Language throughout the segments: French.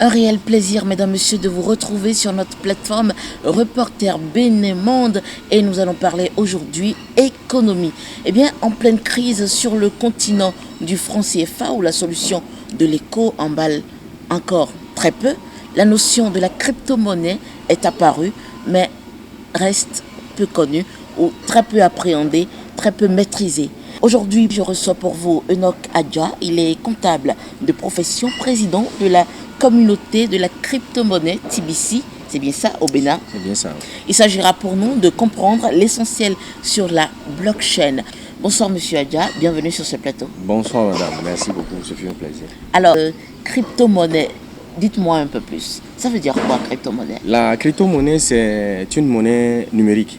Un réel plaisir, mesdames, messieurs, de vous retrouver sur notre plateforme Reporter Bénémonde et nous allons parler aujourd'hui économie. Eh bien, en pleine crise sur le continent du franc CFA où la solution de l'éco emballe encore très peu, la notion de la crypto-monnaie est apparue mais reste peu connue ou très peu appréhendée, très peu maîtrisée. Aujourd'hui, je reçois pour vous Enoch Adja. Il est comptable de profession, président de la communauté de la crypto-monnaie TBC. C'est bien ça, au Bénin? C'est bien ça. Il s'agira pour nous de comprendre l'essentiel sur la blockchain. Bonsoir Monsieur Adja, bienvenue sur ce plateau. Bonsoir madame, merci beaucoup, ce fut un plaisir. Alors, crypto-monnaie, dites-moi un peu plus. Ça veut dire quoi, crypto-monnaie? La crypto-monnaie, c'est une monnaie numérique.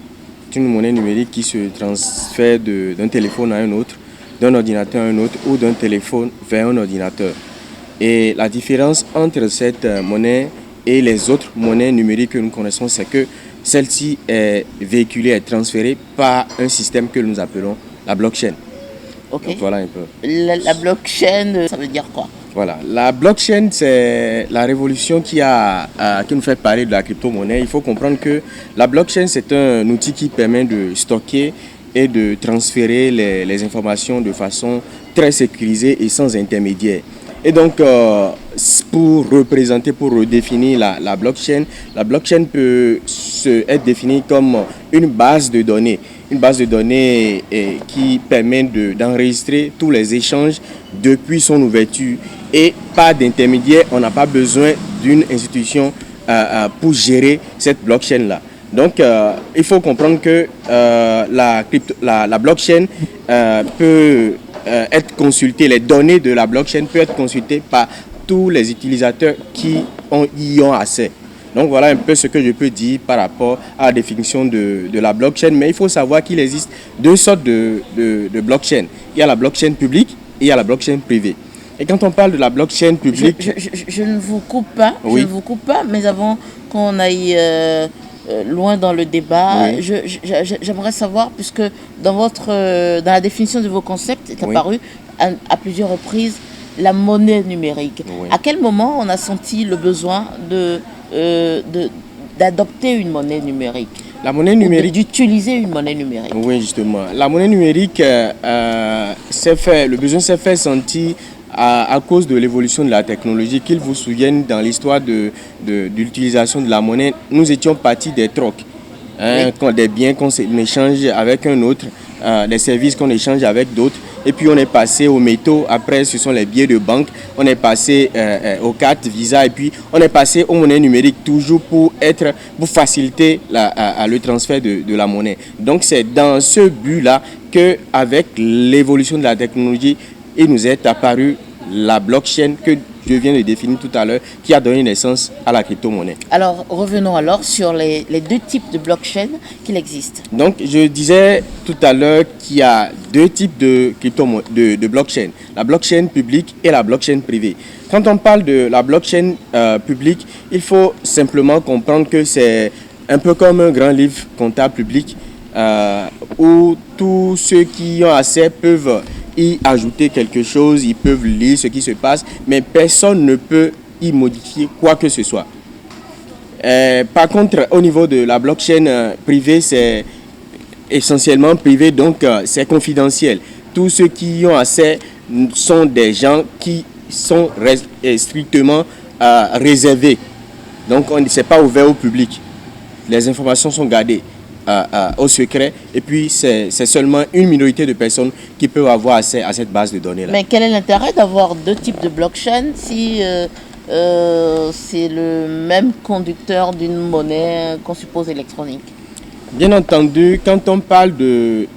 C'est une monnaie numérique qui se transfère d'un téléphone à un autre, d'un ordinateur à un autre ou d'un téléphone vers un ordinateur. Et la différence entre cette monnaie et les autres monnaies numériques que nous connaissons, c'est que celle-ci est véhiculée, est transférée par un système que nous appelons la blockchain. Ok. Donc voilà un peu. La blockchain, ça veut dire quoi? Voilà, la blockchain, c'est la révolution qui nous fait parler de la crypto-monnaie. Il faut comprendre que la blockchain, c'est un outil qui permet de stocker et de transférer les informations de façon très sécurisée et sans intermédiaire. Et donc, pour redéfinir la blockchain peut être définie comme une base de données. Une base de données qui permet d'enregistrer tous les échanges depuis son ouverture. Et pas d'intermédiaire, on n'a pas besoin d'une institution pour gérer cette blockchain-là. Donc, il faut comprendre que la blockchain peut être consultée, les données de la blockchain peuvent être consultées par tous les utilisateurs qui y ont accès. Donc voilà un peu ce que je peux dire par rapport à la définition de la blockchain. Mais il faut savoir qu'il existe deux sortes de blockchain. Il y a la blockchain publique et il y a la blockchain privée. Et quand on parle de la blockchain publique... Je ne vous coupe pas, oui. Je ne vous coupe pas, mais avant qu'on aille loin dans le débat, oui. J'aimerais savoir, puisque dans la définition de vos concepts est apparu à plusieurs reprises la monnaie numérique. Oui. À quel moment on a senti le besoin d'adopter une monnaie numérique? La monnaie numérique, d'utiliser une monnaie numérique. Oui, justement. La monnaie numérique, le besoin s'est fait sentir à cause de l'évolution de la technologie. Qu'ils vous souviennent, dans l'histoire de l'utilisation de la monnaie, nous étions partis des trocs, des biens qu'on échange avec un autre, des services qu'on échange avec d'autres. Et puis on est passé aux métaux, après ce sont les billets de banque, on est passé aux cartes Visa et puis on est passé aux monnaies numériques, toujours pour faciliter le transfert de la monnaie. Donc c'est dans ce but-là qu'avec l'évolution de la technologie, il nous est apparu la blockchain que je viens de définir tout à l'heure, qui a donné naissance à la crypto-monnaie. Alors, revenons alors sur les deux types de blockchain qu'il existe. Donc, je disais tout à l'heure qu'il y a deux types de blockchain. La blockchain publique et la blockchain privée. Quand on parle de la blockchain publique, il faut simplement comprendre que c'est un peu comme un grand livre comptable public où tous ceux qui ont accès peuvent y ajouter quelque chose, ils peuvent lire ce qui se passe, mais personne ne peut y modifier quoi que ce soit. Par contre, au niveau de la blockchain privée, c'est essentiellement privé, donc c'est confidentiel. Tous ceux qui y ont accès sont des gens qui sont strictement réservés. Donc, ce n'est pas ouvert au public. Les informations sont gardées au secret, et puis c'est seulement une minorité de personnes qui peuvent avoir accès à cette base de données-là. Mais quel est l'intérêt d'avoir deux types de blockchain si c'est le même conducteur d'une monnaie qu'on suppose électronique? Bien entendu, quand on parle de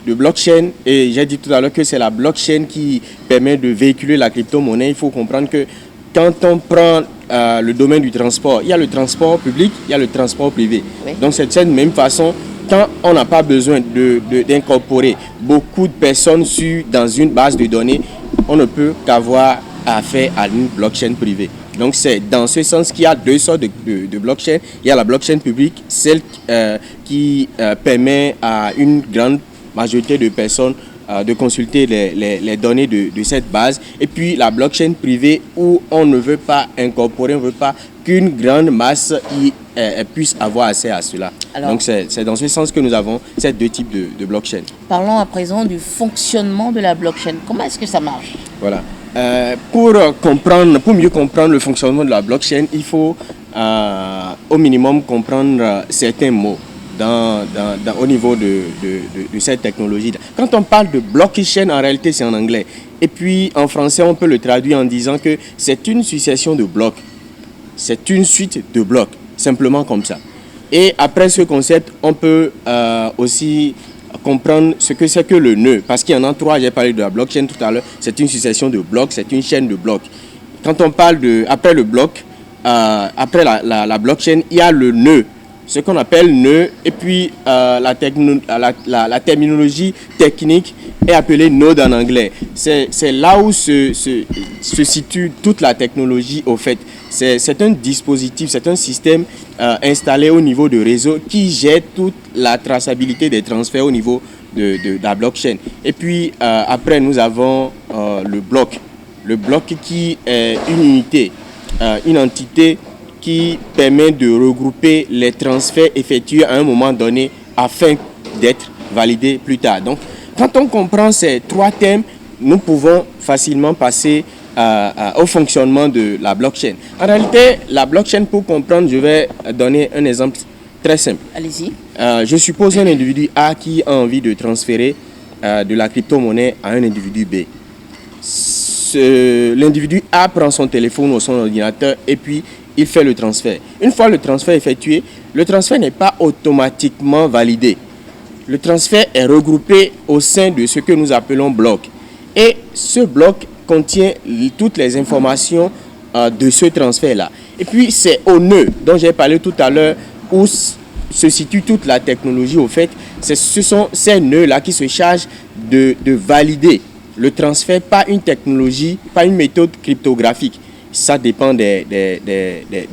blockchain, et j'ai dit tout à l'heure que c'est la blockchain qui permet de véhiculer la crypto-monnaie, il faut comprendre que quand on prend le domaine du transport, il y a le transport public, il y a le transport privé. Oui. Donc c'est de cette même façon, quand on n'a pas besoin d'incorporer beaucoup de personnes dans une base de données, on ne peut qu'avoir affaire à une blockchain privée. Donc c'est dans ce sens qu'il y a deux sortes de blockchain. Il y a la blockchain publique, celle qui permet à une grande majorité de personnes de consulter les données de cette base. Et puis la blockchain privée où on ne veut pas incorporer, on ne veut pas qu'une grande masse puisse avoir accès à cela. Alors, donc c'est dans ce sens que nous avons ces deux types de blockchain. Parlons à présent du fonctionnement de la blockchain. Comment est-ce que ça marche? Voilà. Pour mieux comprendre le fonctionnement de la blockchain, il faut au minimum comprendre certains mots au niveau de cette technologie. Quand on parle de blockchain, en réalité c'est en anglais. Et puis en français, on peut le traduire en disant que c'est une succession de blocs. C'est une suite de blocs, simplement comme ça. Et après ce concept, on peut aussi comprendre ce que c'est que le nœud. Parce qu'il y en a trois, j'ai parlé de la blockchain tout à l'heure. C'est une succession de blocs, c'est une chaîne de blocs. Quand on parle après le bloc, après la blockchain, il y a le nœud, ce qu'on appelle nœud. Et puis la terminologie technique est appelée node en anglais. C'est là où se situe toute la technologie au fait. C'est un dispositif, c'est un système installé au niveau de réseau qui gère toute la traçabilité des transferts au niveau de la blockchain. Et puis après, nous avons le bloc. Le bloc qui est une unité, une entité qui permet de regrouper les transferts effectués à un moment donné afin d'être validés plus tard. Donc, quand on comprend ces trois thèmes, nous pouvons facilement passer au fonctionnement de la blockchain. En réalité, la blockchain, pour comprendre, je vais donner un exemple très simple. Allez-y. Je suppose un individu A qui a envie de transférer de la crypto-monnaie à un individu B. L'individu A prend son téléphone ou son ordinateur et puis il fait le transfert. Une fois le transfert effectué, le transfert n'est pas automatiquement validé. Le transfert est regroupé au sein de ce que nous appelons bloc. Et ce bloc contient toutes les informations de ce transfert-là. Et puis, c'est au nœud dont j'ai parlé tout à l'heure où se situe toute la technologie. Au fait, ce sont ces nœuds-là qui se chargent de valider le transfert par une technologie, par une méthode cryptographique. Ça dépend des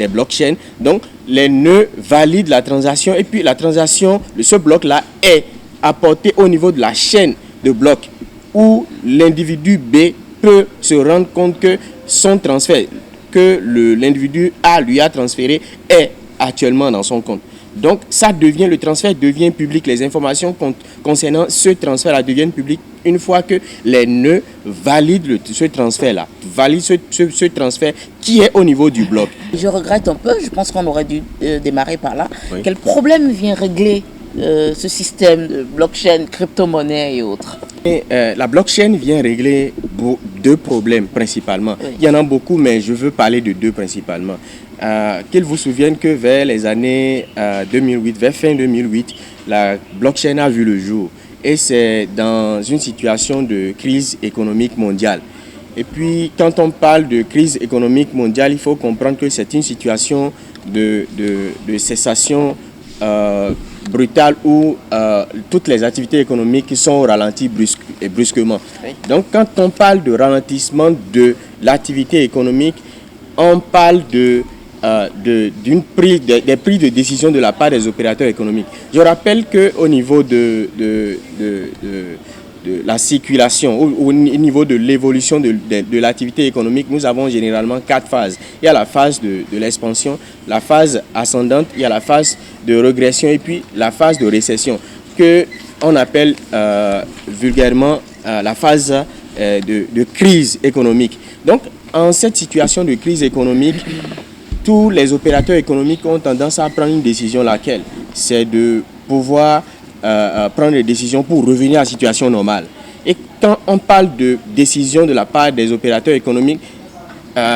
blockchains. Donc, les nœuds valident la transaction et puis la transaction, ce bloc-là est apporté au niveau de la chaîne de blocs où l'individu B peut se rendre compte que son transfert, que l'individu A lui a transféré, est actuellement dans son compte. Donc, le transfert devient public. Les informations concernant ce transfert-là deviennent publiques une fois que les nœuds valident ce transfert-là, valident ce transfert qui est au niveau du bloc. Je regrette un peu, je pense qu'on aurait dû démarrer par là. Oui. Quel problème vient régler ce système de blockchain, crypto-monnaie et autres? La blockchain vient régler deux problèmes principalement. Oui. Il y en a beaucoup, mais je veux parler de deux principalement. Qu'ils vous souviennent que vers les années 2008, vers fin 2008, la blockchain a vu le jour. Et c'est dans une situation de crise économique mondiale. Et puis, quand on parle de crise économique mondiale, il faut comprendre que c'est une situation de cessation brutale où toutes les activités économiques sont ralenties brusquement. Oui. Donc, quand on parle de ralentissement de l'activité économique, on parle des prises de décision de la part des opérateurs économiques. Je rappelle qu'au niveau de la circulation, au niveau de l'évolution de l'activité économique, nous avons généralement 4 phases. Il y a la phase de l'expansion, la phase ascendante, il y a la phase de régression et puis la phase de récession, qu'on appelle vulgairement la phase de crise économique. Donc, en cette situation de crise économique, tous les opérateurs économiques ont tendance à prendre une décision, laquelle c'est de pouvoir prendre des décisions pour revenir à la situation normale. Et quand on parle de décision de la part des opérateurs économiques,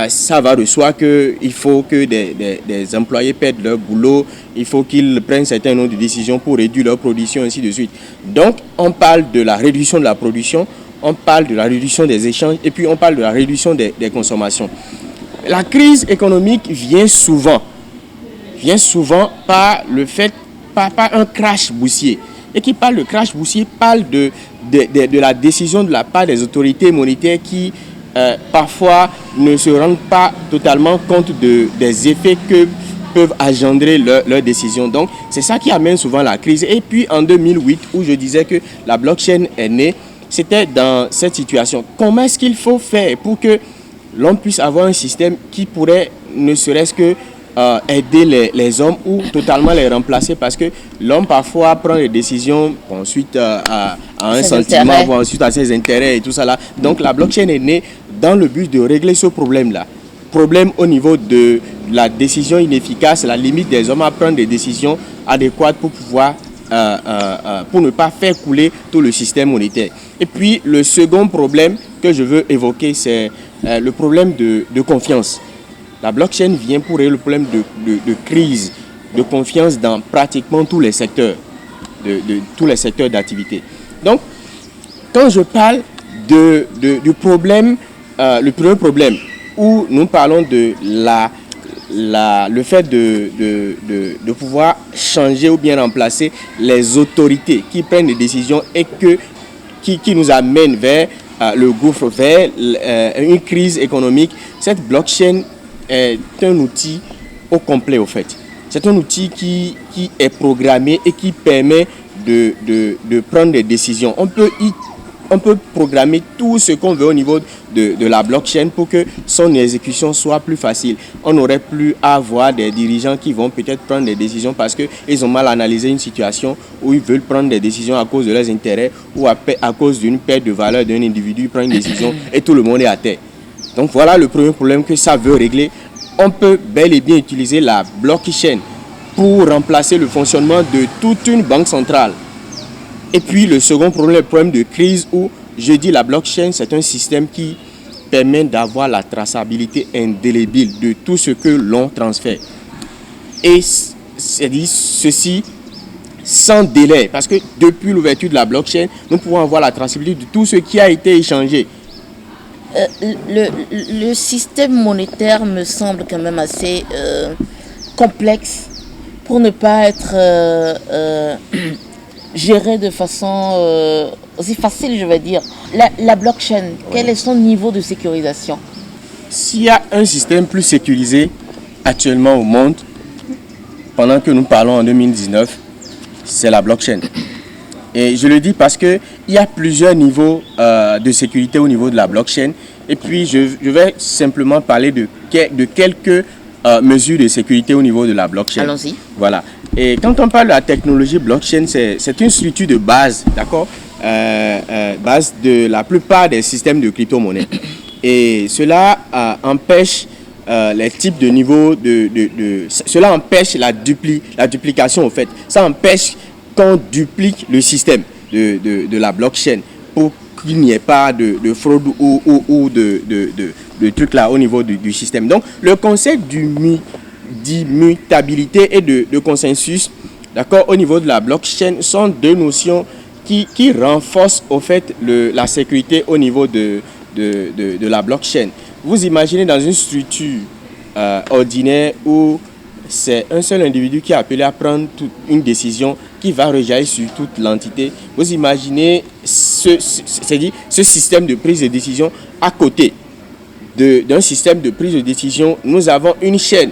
ça va de soi qu'il faut que des employés perdent leur boulot, il faut qu'ils prennent un certain nombre de décisions pour réduire leur production, ainsi de suite. Donc, on parle de la réduction de la production, on parle de la réduction des échanges et puis on parle de la réduction des consommations. La crise économique vient souvent par le fait, par un crash boursier. Et qui parle de crash boursier parle de la décision de la part des autorités monétaires qui parfois ne se rendent pas totalement compte des effets que peuvent engendrer leurs décisions. Donc, c'est ça qui amène souvent la crise. Et puis, en 2008, où je disais que la blockchain est née, c'était dans cette situation. Comment est-ce qu'il faut faire pour que l'on puisse avoir un système qui pourrait ne serait-ce que aider les hommes ou totalement les remplacer, parce que l'homme parfois prend des décisions ensuite à un sentiment, ensuite à ses intérêts et tout ça là. Donc la blockchain est née dans le but de régler ce problème-là. Problème au niveau de la décision inefficace, la limite des hommes à prendre des décisions adéquates pour pouvoir pour ne pas faire couler tout le système monétaire. Et puis le second problème que je veux évoquer, c'est le problème de confiance. La blockchain vient pour régler le problème de crise de confiance dans pratiquement tous les secteurs, tous les secteurs d'activité. Donc, quand je parle du problème, le premier problème, où nous parlons de le fait de pouvoir changer ou bien remplacer les autorités qui prennent des décisions et qui nous amènent vers le gouffre, vers une crise économique. Cette blockchain est un outil au complet au fait. C'est un outil qui est programmé et qui permet de prendre des décisions. On peut programmer tout ce qu'on veut au niveau de la blockchain pour que son exécution soit plus facile. On n'aurait plus à avoir des dirigeants qui vont peut-être prendre des décisions parce qu'ils ont mal analysé une situation, ou ils veulent prendre des décisions à cause de leurs intérêts ou à cause d'une perte de valeur d'un individu. Il prend une décision et tout le monde est à terre. Donc voilà le premier problème que ça veut régler. On peut bel et bien utiliser la blockchain pour remplacer le fonctionnement de toute une banque centrale. Et puis le second problème, le problème de crise, où je dis la blockchain, c'est un système qui permet d'avoir la traçabilité indélébile de tout ce que l'on transfère. Et c'est-à-dire ceci sans délai, parce que depuis l'ouverture de la blockchain, nous pouvons avoir la traçabilité de tout ce qui a été échangé. Le système monétaire me semble quand même assez complexe pour ne pas être géré de façon aussi facile, je vais dire. La blockchain, quel est son niveau de sécurisation? S'il y a un système plus sécurisé actuellement au monde, pendant que nous parlons en 2019, c'est la blockchain. Et je le dis parce qu'il y a plusieurs niveaux de sécurité au niveau de la blockchain. Et puis, je vais simplement parler de quelques mesures de sécurité au niveau de la blockchain. Allons-y. Voilà. Et quand on parle de la technologie blockchain, c'est une structure de base, d'accord, base de la plupart des systèmes de crypto-monnaie. Et cela empêche les types de niveaux cela empêche la duplication, en fait. Ça empêche qu'on duplique le système de la blockchain pour qu'il n'y ait pas de fraude ou de trucs là au niveau du système. Donc, le concept d'immutabilité et de consensus, d'accord, au niveau de la blockchain sont deux notions qui renforcent au fait la sécurité au niveau de la blockchain. Vous imaginez dans une structure ordinaire où c'est un seul individu qui est appelé à prendre une décision qui va rejaillir sur toute l'entité. Vous imaginez ce système de prise de décision à côté d'un système de prise de décision. Nous avons une chaîne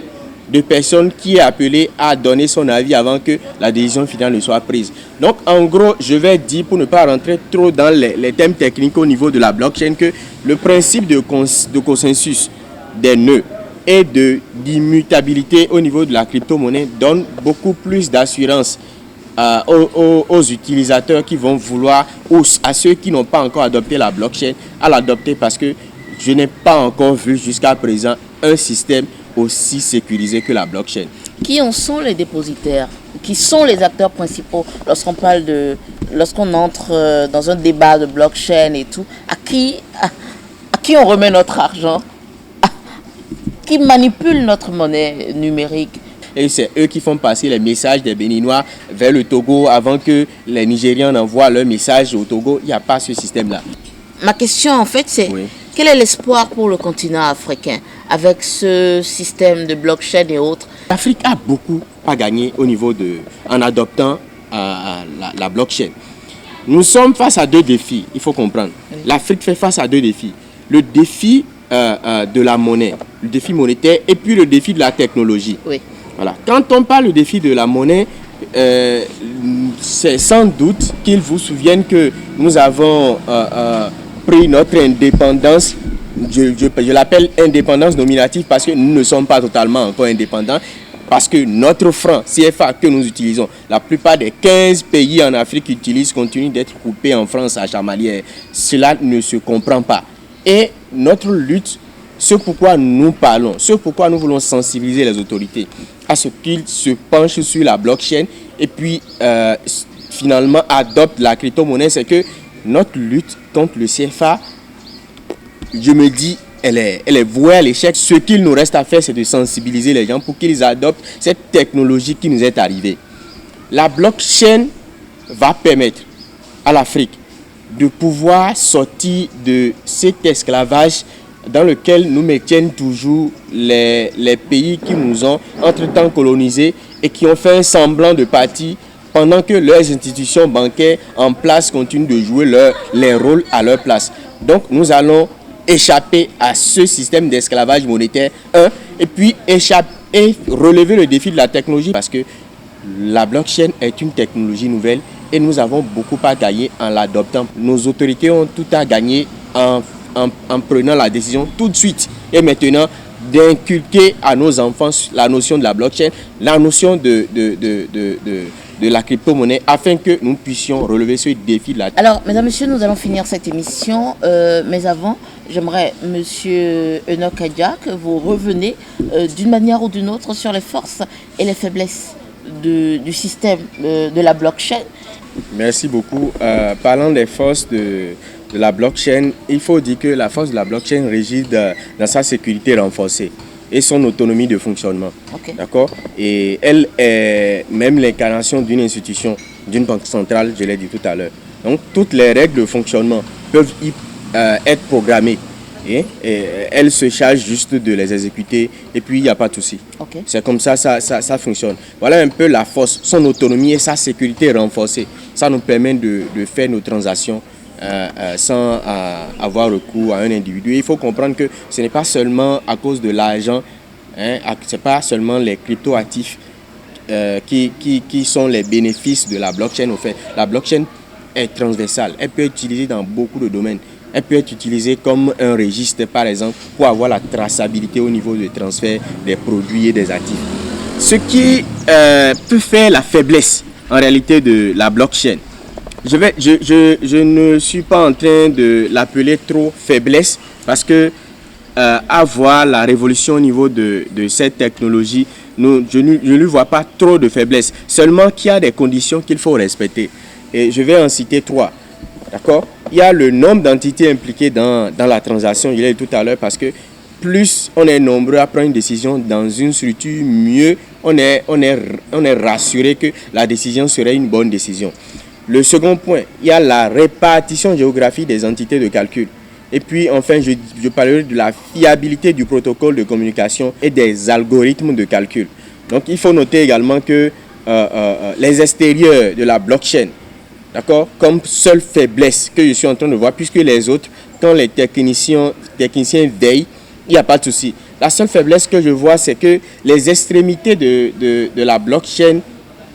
de personnes qui est appelée à donner son avis avant que la décision finale ne soit prise. Donc, en gros, je vais dire, pour ne pas rentrer trop dans les thèmes techniques au niveau de la blockchain, que le principe de consensus des nœuds et d'immutabilité au niveau de la crypto-monnaie donne beaucoup plus d'assurance aux utilisateurs qui vont vouloir, ou à ceux qui n'ont pas encore adopté la blockchain, à l'adopter, parce que je n'ai pas encore vu jusqu'à présent un système aussi sécurisé que la blockchain. Qui en sont les dépositaires? Qui sont les acteurs principaux lorsqu'on entre dans un débat de blockchain et tout? À qui on remet notre argent? Qui manipule notre monnaie numérique? Et c'est eux qui font passer les messages des Béninois vers le Togo avant que les Nigérians envoient leurs messages au Togo. Il n'y a pas ce système-là. Ma question, en fait, c'est quel est l'espoir pour le continent africain avec ce système de blockchain et autres? L'Afrique a beaucoup à gagner au niveau en adoptant la blockchain. Nous sommes face à deux défis, il faut comprendre. Oui. L'Afrique fait face à deux défis. Le défi de la monnaie, le défi monétaire, et puis le défi de la technologie. Oui. Voilà. Quand on parle du défi de la monnaie, c'est sans doute qu'ils vous souviennent que nous avons pris notre indépendance. Je l'appelle indépendance nominative parce que nous ne sommes pas totalement encore indépendants. Parce que notre franc CFA que nous utilisons, la plupart des 15 pays en Afrique utilisent, continue d'être coupé en France à chamalière. Cela ne se comprend pas. Et notre lutte, ce pourquoi nous parlons, ce pourquoi nous voulons sensibiliser les autorités à ce qu'ils se penchent sur la blockchain et puis finalement adoptent la crypto-monnaie, c'est que notre lutte contre le CFA, je me dis, elle est vouée à l'échec. Ce qu'il nous reste à faire, c'est de sensibiliser les gens pour qu'ils adoptent cette technologie qui nous est arrivée. La blockchain va permettre à l'Afrique de pouvoir sortir de cet esclavage dans lequel nous maintiennent toujours les pays qui nous ont entre-temps colonisés et qui ont fait un semblant de partie pendant que leurs institutions bancaires en place continuent de jouer les rôles à leur place. Donc nous allons échapper à ce système d'esclavage monétaire, et puis relever le défi de la technologie parce que la blockchain est une technologie nouvelle et nous avons beaucoup à gagner en l'adoptant. Nos autorités ont tout à gagner en prenant la décision tout de suite et maintenant d'inculquer à nos enfants la notion de la blockchain, la notion de la crypto-monnaie afin que nous puissions relever ce défi de la... Alors, mesdames, messieurs, nous allons finir cette émission, mais avant, j'aimerais, monsieur Enoch Adja, que vous revenez d'une manière ou d'une autre sur les forces et les faiblesses du système de la blockchain. Merci beaucoup. Parlant des forces de la blockchain, il faut dire que la force de la blockchain réside dans sa sécurité renforcée et son autonomie de fonctionnement. Okay. D'accord? Et elle est même l'incarnation d'une institution, d'une banque centrale, je l'ai dit tout à l'heure. Donc, toutes les règles de fonctionnement peuvent être programmées. Et elle se charge juste de les exécuter et puis il n'y a pas de souci. Okay. C'est comme ça, ça fonctionne. Voilà un peu la force, son autonomie et sa sécurité renforcée. Ça nous permet de faire nos transactions sans avoir recours à un individu. Il faut comprendre que ce n'est pas seulement à cause de l'argent, ce n'est pas seulement les cryptoactifs qui sont les bénéfices de la blockchain. Au fait, la blockchain est transversale, elle peut être utilisée dans beaucoup de domaines. Elle peut être utilisée comme un registre, par exemple, pour avoir la traçabilité au niveau du transfert des produits et des actifs. Ce qui peut faire la faiblesse, en réalité, de la blockchain. Je ne suis pas en train de l'appeler trop faiblesse, parce que à voir la révolution au niveau de cette technologie, je ne lui vois pas trop de faiblesse. Seulement qu'il y a des conditions qu'il faut respecter. Et je vais en citer 3. D'accord? Il y a le nombre d'entités impliquées dans la transaction, je l'ai dit tout à l'heure, parce que plus on est nombreux à prendre une décision dans une structure, mieux on est rassuré que la décision serait une bonne décision. Le second point, il y a la répartition géographique des entités de calcul. Et puis enfin, je parlerai de la fiabilité du protocole de communication et des algorithmes de calcul. Donc il faut noter également que les extérieurs de la blockchain, d'accord, comme seule faiblesse que je suis en train de voir, puisque les autres, quand les techniciens veillent, il n'y a pas de souci. La seule faiblesse que je vois, c'est que les extrémités de la blockchain,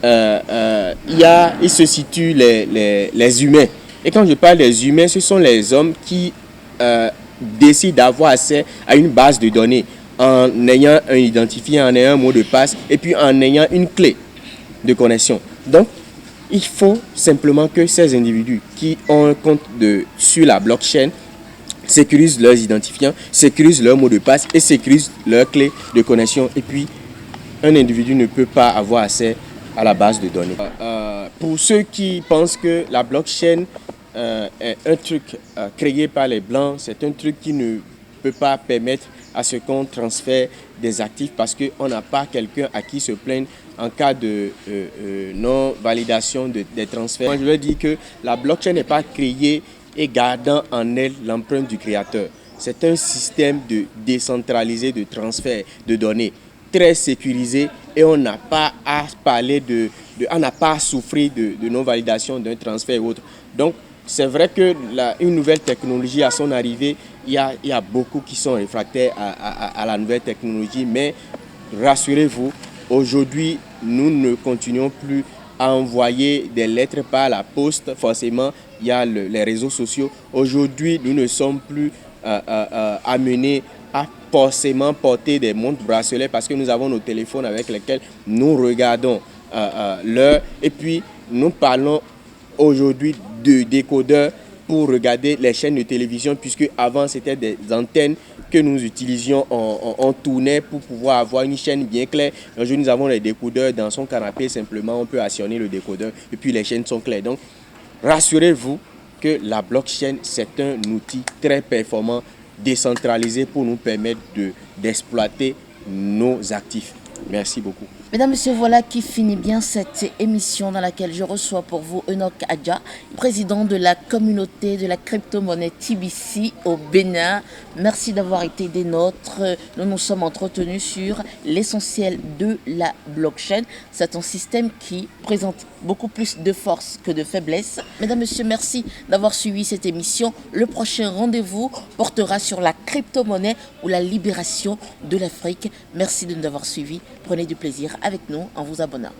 il se situent les humains. Et quand je parle des humains, ce sont les hommes qui décident d'avoir accès à une base de données en ayant un identifiant, en ayant un mot de passe et puis en ayant une clé de connexion. Donc, il faut simplement que ces individus qui ont un compte sur la blockchain sécurisent leurs identifiants, sécurisent leur mot de passe et sécurisent leur clé de connexion. Et puis, un individu ne peut pas avoir accès à la base de données. Pour ceux qui pensent que la blockchain est un truc créé par les Blancs, c'est un truc qui ne peut pas permettre à ce qu'on transfère des actifs parce qu'on n'a pas quelqu'un à qui se plaindre en cas de non-validation des transferts. Moi, je veux dire que la blockchain n'est pas créée et gardant en elle l'empreinte du créateur. C'est un système décentralisé de transfert de données, très sécurisé et on n'a pas à parler on n'a pas à souffrir de non-validation d'un transfert ou autre. Donc, c'est vrai qu'une nouvelle technologie, à son arrivée, il y a beaucoup qui sont réfractaires à la nouvelle technologie, mais rassurez-vous, aujourd'hui, nous ne continuons plus à envoyer des lettres par la poste, forcément, il y a les réseaux sociaux. Aujourd'hui, nous ne sommes plus amenés à forcément porter des montres bracelets parce que nous avons nos téléphones avec lesquels nous regardons l'heure. Et puis, nous parlons aujourd'hui de décodeurs pour regarder les chaînes de télévision, puisque avant c'était des antennes que nous utilisions, on tournait pour pouvoir avoir une chaîne bien claire. Aujourd'hui, nous avons les décodeurs dans son canapé, simplement on peut actionner le décodeur et puis les chaînes sont claires. Donc, rassurez-vous que la blockchain, c'est un outil très performant, décentralisé pour nous permettre d'exploiter nos actifs. Merci beaucoup. Mesdames, Messieurs, voilà qui finit bien cette émission dans laquelle je reçois pour vous Enoch Adja, président de la communauté de la crypto-monnaie TBC au Bénin. Merci d'avoir été des nôtres. Nous nous sommes entretenus sur l'essentiel de la blockchain. C'est un système qui présente beaucoup plus de force que de faiblesse. Mesdames, Messieurs, merci d'avoir suivi cette émission. Le prochain rendez-vous portera sur la crypto-monnaie ou la libération de l'Afrique. Merci de nous avoir suivis. Prenez du plaisir avec nous en vous abonnant.